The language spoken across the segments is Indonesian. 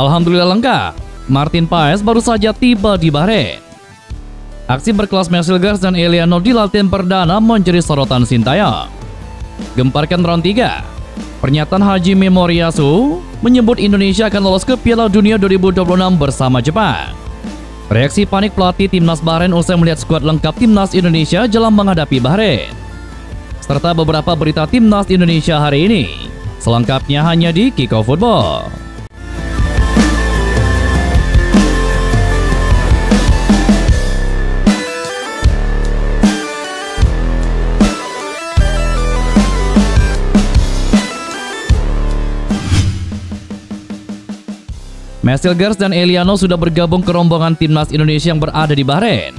Alhamdulillah lengkap, Martin Paes baru saja tiba di Bahrain. Aksi berkelas Mesilgers dan Eliano di latihan perdana menjadi sorotan Sintayong. Gemparkan round 3. Pernyataan Haji Memoriasu menyebut Indonesia akan lolos ke Piala Dunia 2026 bersama Jepang. Reaksi panik pelatih timnas Bahrain usai melihat skuad lengkap timnas Indonesia jelang menghadapi Bahrain. Serta beberapa berita timnas Indonesia hari ini. Selengkapnya hanya di Kickoff Football. Mesilgers dan Eliano sudah bergabung ke rombongan timnas Indonesia yang berada di Bahrain.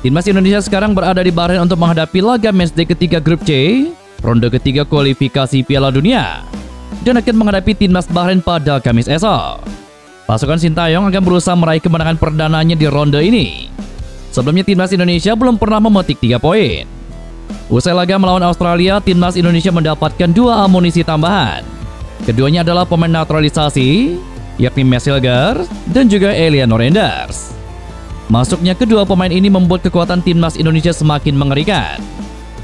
Timnas Indonesia sekarang berada di Bahrain untuk menghadapi laga matchday ketiga grup C, ronde ketiga kualifikasi Piala Dunia, dan akan menghadapi timnas Bahrain pada Kamis esok. Pasukan Sintayong akan berusaha meraih kemenangan perdananya di ronde ini. Sebelumnya timnas Indonesia belum pernah memetik 3 poin. Usai laga melawan Australia, timnas Indonesia mendapatkan 2 amunisi tambahan. Keduanya adalah pemain naturalisasi, yakni Mesilgers dan juga Eliano Renders. Masuknya kedua pemain ini membuat kekuatan timnas Indonesia semakin mengerikan.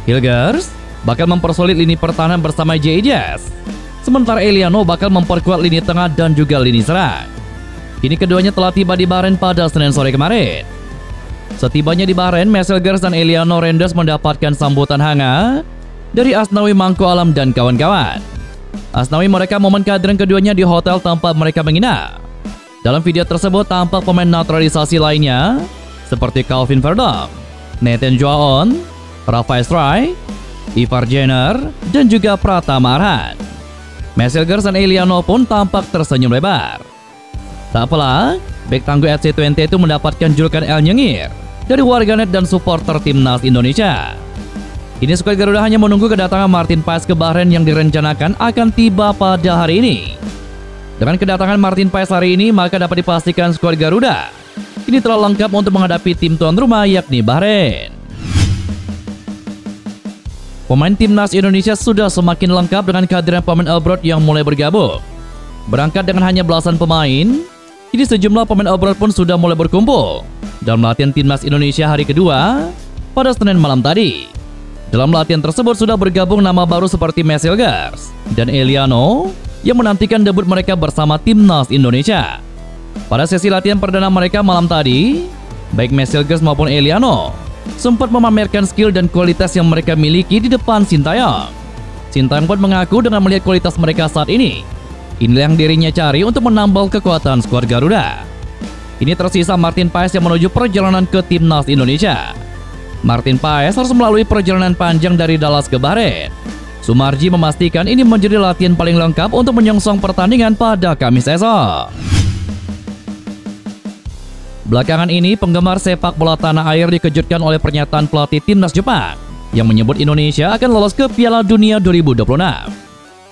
Hilgers bakal mempersolid lini pertahanan bersama J.J. sementara Eliano bakal memperkuat lini tengah dan juga lini serang. Kini keduanya telah tiba di Bahrain pada Senin sore kemarin. Setibanya di Bahrain, Mesilgers dan Eliano Renders mendapatkan sambutan hangat dari Asnawi Mangko Alam dan kawan-kawan. Asnawi merekam momen kehadiran keduanya di hotel tempat mereka menginap. Dalam video tersebut tampak pemain naturalisasi lainnya seperti Calvin Verdong, Nathan Joaon, Rafael Stray, Ivar Jenner, dan juga Pratama Arhan. Mesilgers dan Eliano pun tampak tersenyum lebar. Tak apalah, bek tangguh FC20 itu mendapatkan julukan El Nyengir dari warganet dan supporter timnas Indonesia. Kini skuad Garuda hanya menunggu kedatangan Martin Paes ke Bahrain yang direncanakan akan tiba pada hari ini. Dengan kedatangan Martin Paes hari ini, maka dapat dipastikan skuad Garuda ini telah lengkap untuk menghadapi tim tuan rumah yakni Bahrain. Pemain timnas Indonesia sudah semakin lengkap dengan kehadiran pemain abroad yang mulai bergabung. Berangkat dengan hanya belasan pemain, kini sejumlah pemain abroad pun sudah mulai berkumpul dalam latihan timnas Indonesia hari kedua pada Senin malam tadi. Dalam latihan tersebut sudah bergabung nama baru seperti Mesilgers dan Eliano yang menantikan debut mereka bersama timnas Indonesia. Pada sesi latihan perdana mereka malam tadi, baik Mesilgers maupun Eliano sempat memamerkan skill dan kualitas yang mereka miliki di depan Sintayong. Sintayong pun mengaku dengan melihat kualitas mereka saat ini, inilah yang dirinya cari untuk menambal kekuatan skuad Garuda. Ini tersisa Martin Paes yang menuju perjalanan ke timnas Indonesia. Martin Paes harus melalui perjalanan panjang dari Dallas ke Bahrain. Sumarji memastikan ini menjadi latihan paling lengkap untuk menyongsong pertandingan pada Kamis esok. Belakangan ini, penggemar sepak bola tanah air dikejutkan oleh pernyataan pelatih timnas Jepang yang menyebut Indonesia akan lolos ke Piala Dunia 2026.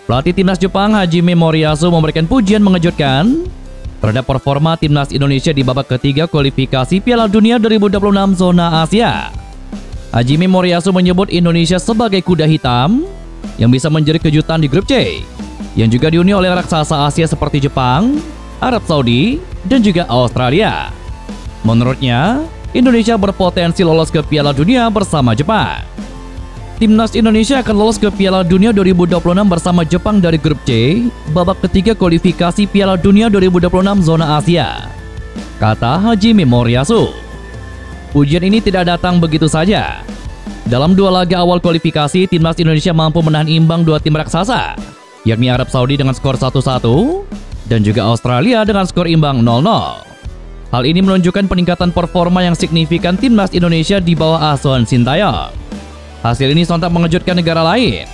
Pelatih timnas Jepang Haji Memoriasu memberikan pujian mengejutkan terhadap performa timnas Indonesia di babak ketiga kualifikasi Piala Dunia 2026 zona Asia. Haji Memoriasu menyebut Indonesia sebagai kuda hitam yang bisa menjadi kejutan di grup C, yang juga dihuni oleh raksasa Asia seperti Jepang, Arab Saudi, dan juga Australia. Menurutnya, Indonesia berpotensi lolos ke Piala Dunia bersama Jepang. Timnas Indonesia akan lolos ke Piala Dunia 2026 bersama Jepang dari grup C, babak ketiga kualifikasi Piala Dunia 2026 zona Asia, kata Haji Memoriasu. Ujian ini tidak datang begitu saja. Dalam 2 laga awal kualifikasi, timnas Indonesia mampu menahan imbang 2 tim raksasa, yakni Arab Saudi dengan skor 1-1 dan juga Australia dengan skor imbang 0-0. Hal ini menunjukkan peningkatan performa yang signifikan timnas Indonesia di bawah asuhan Sintayong. Hasil ini sontak mengejutkan negara lain.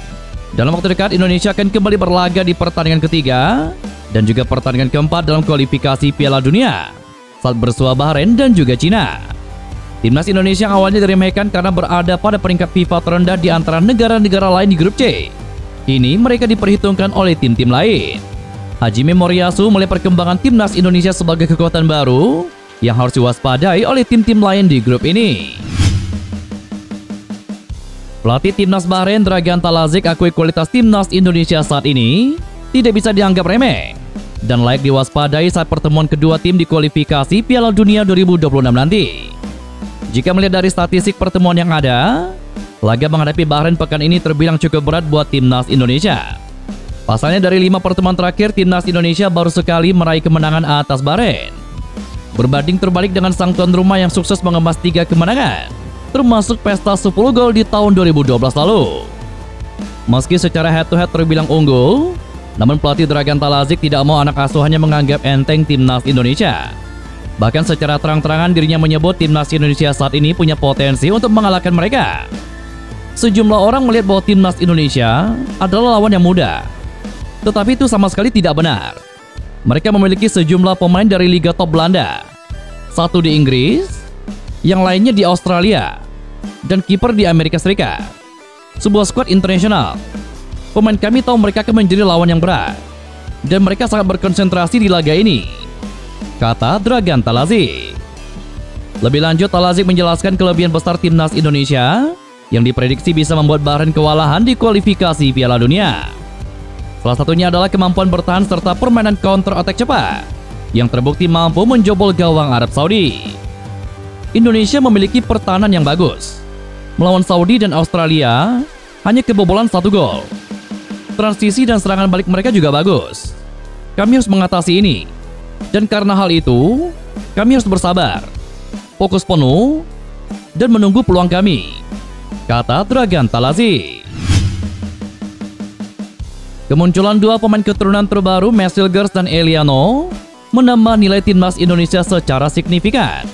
Dalam waktu dekat, Indonesia akan kembali berlaga di pertandingan ketiga dan juga pertandingan keempat dalam kualifikasi Piala Dunia saat bersua Bahrain dan juga Cina. Timnas Indonesia yang awalnya diremehkan karena berada pada peringkat FIFA terendah di antara negara-negara lain di grup C, kini mereka diperhitungkan oleh tim-tim lain. Haji Memoriasu melihat perkembangan timnas Indonesia sebagai kekuatan baru yang harus diwaspadai oleh tim-tim lain di grup ini. Pelatih timnas Bahrain Dragan Talazic akui kualitas timnas Indonesia saat ini tidak bisa dianggap remeh. dan layak diwaspadai saat pertemuan kedua tim di kualifikasi Piala Dunia 2026 nanti. Jika melihat dari statistik pertemuan yang ada, laga menghadapi Bahrain pekan ini terbilang cukup berat buat timnas Indonesia. Pasalnya dari 5 pertemuan terakhir, timnas Indonesia baru sekali meraih kemenangan atas Bahrain. Berbanding terbalik dengan sang tuan rumah yang sukses mengemas 3 kemenangan, termasuk pesta 10 gol di tahun 2012 lalu. Meski secara head-to-head terbilang unggul, namun pelatih Dragan Talazic tidak mau anak asuhannya menganggap enteng timnas Indonesia. Bahkan secara terang-terangan dirinya menyebut timnas Indonesia saat ini punya potensi untuk mengalahkan mereka. Sejumlah orang melihat bahwa timnas Indonesia adalah lawan yang mudah, tetapi itu sama sekali tidak benar. Mereka memiliki sejumlah pemain dari Liga Top Belanda, satu di Inggris, yang lainnya di Australia, dan kiper di Amerika Serikat. Sebuah skuad internasional. Pemain kami tahu mereka akan menjadi lawan yang berat, dan mereka sangat berkonsentrasi di laga ini, kata Dragan Talazic. Lebih lanjut, Talazic menjelaskan kelebihan besar timnas Indonesia yang diprediksi bisa membuat Bahrain kewalahan di kualifikasi Piala Dunia. Salah satunya adalah kemampuan bertahan serta permainan counter attack cepat yang terbukti mampu menjobol gawang Arab Saudi. Indonesia memiliki pertahanan yang bagus. Melawan Saudi dan Australia hanya kebobolan 1 gol. Transisi dan serangan balik mereka juga bagus. Kami harus mengatasi ini. Dan karena hal itu, kami harus bersabar, fokus penuh, dan menunggu peluang kami, kata Dragan Talazic. Kemunculan 2 pemain keturunan terbaru, Messilgers dan Eliano, menambah nilai timnas Indonesia secara signifikan.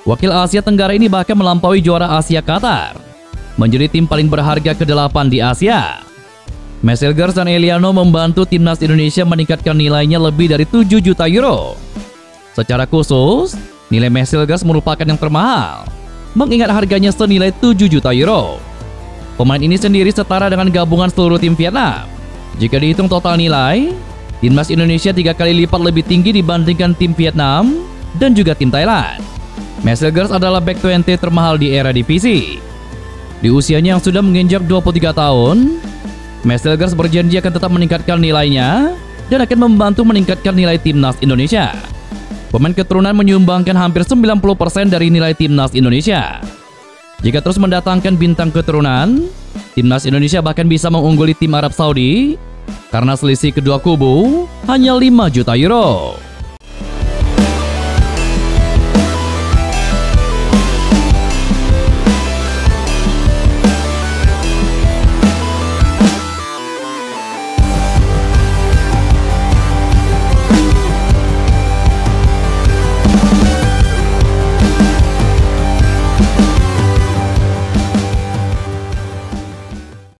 Wakil Asia Tenggara ini bahkan melampaui juara Asia Qatar, menjadi tim paling berharga ke-8 di Asia. Messilgers dan Eliano membantu timnas Indonesia meningkatkan nilainya lebih dari 7 juta euro. Secara khusus, nilai Messilgers merupakan yang termahal, mengingat harganya senilai 7 juta euro. Pemain ini sendiri setara dengan gabungan seluruh tim Vietnam. Jika dihitung total nilai, timnas Indonesia 3 kali lipat lebih tinggi dibandingkan tim Vietnam dan juga tim Thailand. Messilgers adalah back 20 termahal di era divisi. Di usianya yang sudah menginjak 23 tahun, Messilgers berjanji akan tetap meningkatkan nilainya dan akan membantu meningkatkan nilai timnas Indonesia. Pemain keturunan menyumbangkan hampir 90% dari nilai timnas Indonesia. Jika terus mendatangkan bintang keturunan, timnas Indonesia bahkan bisa mengungguli tim Arab Saudi karena selisih kedua kubu hanya 5 juta euro.